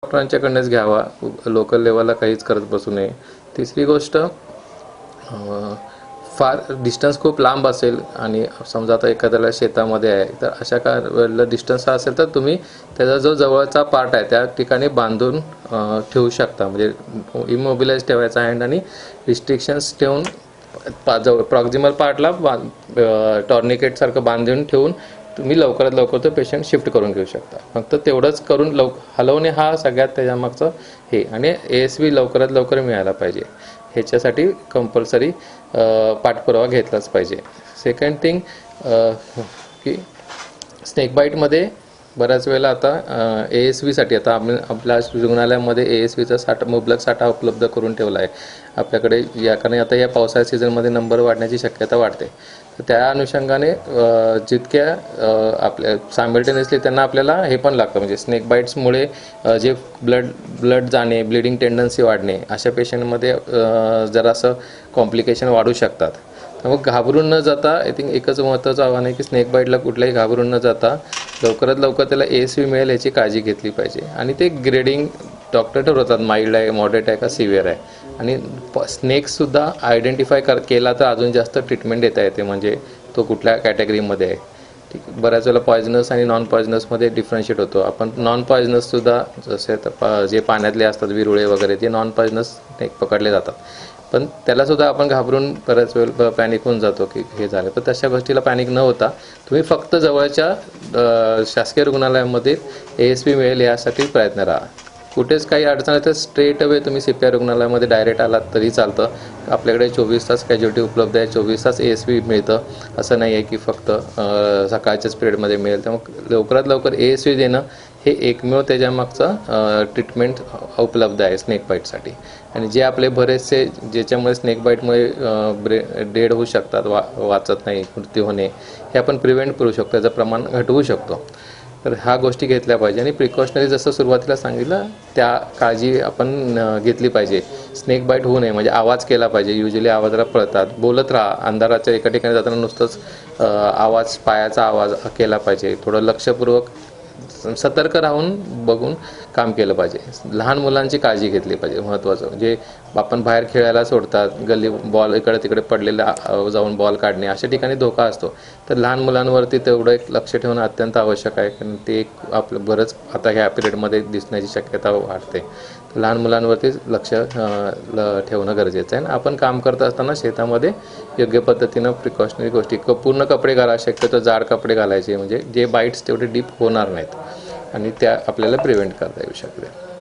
डॉक्टरांच्याकडूनच घ्यावा, लोकल लेवलला काहीच करत बसू नये. तिसरी गोष्ट, फार डिस्टन्स खूप लांब असेल आणि समजा आता एखाद्याला शेतामध्ये आहे तर अशा वेळेला डिस्टन्स हा असेल तर तुम्ही त्याचा जो जवळचा पार्ट आहे त्या ठिकाणी बांधून ठेवू शकता. म्हणजे इमोबिलाइज ठेवायचा हँड आणि रिस्ट्रिक्शन्स ठेवून जवळ प्रॉक्झिमल पार्टला टॉर्निकेटसारखं बांधून ठेवून तुम्ही लवकरात लवकर तो पेशंट शिफ्ट करून घेऊ शकता. फक्त तेवढंच करून हलवणे हा सगळ्यात त्याच्यामागचं हे. आणि ASV लवकरात लवकर मिळायला पाहिजे, ह्याच्यासाठी कंपल्सरी पाठपुरावा घेतलाच पाहिजे. सेकंड थिंग की स्नेक बाईटमध्ये बऱ्याच वेळेला आता ASVसाठी आता आपल्या रुग्णालयामध्ये ASVचा साठा, मुबलक साठा उपलब्ध करून ठेवला आहे आपल्याकडे. कारण आता या पावसाळ्या सीझनमध्ये नंबर वाढण्याची शक्यता वाढते. तर त्या अनुषंगाने जितक्या आपल्या सायमल्टेनियसली त्यांना आपल्याला हे पण लागतं, म्हणजे स्नेक बाईट्समुळे जे ब्लड जाणे, ब्लिडिंग टेंडन्सी वाढणे, अशा पेशंटमध्ये जरासं कॉम्प्लिकेशन वाढू शकतात. तर मग घाबरून न जाता आय थिंक एकच महत्त्वाचं आव्हान आहे की स्नेक बाईटला कुठल्याही घाबरून न जाता लवकरात लवकर त्याला ASV मिळेल याची काळजी घेतली पाहिजे. आणि ते ग्रेडिंग डॉक्टर ठरवतात, माइल्ड आहे, मॉडरेट आहे का सिव्हिअर आहे. आणि स्नेक्ससुद्धा आयडेंटिफाय केला तर अजून जास्त ट्रीटमेंट देता येते, म्हणजे तो कुठल्या कॅटेगरीमध्ये आहे. ठीक, बऱ्याच वेळेला पॉयझनस आणि नॉन पॉयझनसमध्ये डिफरन्शिएट होतो. आपण नॉन पॉयझनससुद्धा जसे जे पाण्यातले असतात विरुळे वगैरे ते नॉन पॉयझनस पकडले जातात, पण त्यालासुद्धा आपण घाबरून बऱ्याच वेळ पॅनिक होऊन जातो की हे झालं. पण तशा गोष्टीला पॅनिक न होता तुम्ही फक्त जवळच्या शासकीय रुग्णालयामध्ये ASV मिळेल यासाठी प्रयत्न राहा. कुठेच काही अडचण आहे तर स्ट्रेट अवे तुम्ही CPR रुग्णालयामध्ये डायरेक्ट आलात तरी चालतं. आपल्याकडे 24 तास कॅज्युअल्टी उपलब्ध आहे, 24 तास ASV मिळतं. असं नाही आहे की फक्त सकाळच्याच पिरियडमध्ये मिळेल. त्यामुळे लवकरात लवकर ASV देणं हे एकमेव त्याच्यामागचं ट्रीटमेंट उपलब्ध आहे स्नेक बाईटसाठी. आणि जे आपले बरेचसे ज्याच्यामुळे स्नेक बाईटमुळे डेड होऊ शकतात, वाचत नाही, मृत्यू होणे, हे आपण प्रिव्हेंट करू शकतो, त्याचं प्रमाण घटवू शकतो. तर ह्या गोष्टी घेतल्या पाहिजे. आणि प्रिकॉशनरी जसं सुरुवातीला सांगितलं त्या काळजी आपण घेतली पाहिजे. स्नेक बाईट होऊ नये म्हणजे आवाज केला पाहिजे. युजली आवाजाला पळतात, बोलत राहा. अंधाराच्या एका ठिकाणी जाताना नुसतंच आवाज, पायाचा आवाज केला पाहिजे. थोडं लक्षपूर्वक सतर्क राहून बघून काम केलं पाहिजे. लहान मुलांची काळजी घेतली पाहिजे, महत्त्वाचं. म्हणजे आपण बाहेर खेळायला सोडतात, गल्ली बॉल इकडे तिकडे पडलेला जाऊन बॉल काढणे, अशा ठिकाणी धोका असतो. तर लहान मुलांवरती तेवढं एक लक्ष ठेवणं अत्यंत आवश्यक आहे, कारण ते एक आपलं बरंच आता ह्या पिरियडमध्ये दिसण्याची शक्यता वाढते. तर लहान मुलांवरतीच लक्ष ठेवणं गरजेचं आहे. आपण काम करत असताना शेतामध्ये योग्य पद्धतीनं प्रिकॉशनरी गोष्टी, पूर्ण कपडे घाला, शक्यतो जाड कपडे घालायचे, म्हणजे जे बाईट्स तेवढे डीप होणार नाहीत आणि त्या आपल्याला प्रिव्हेंट करता येऊ शकते.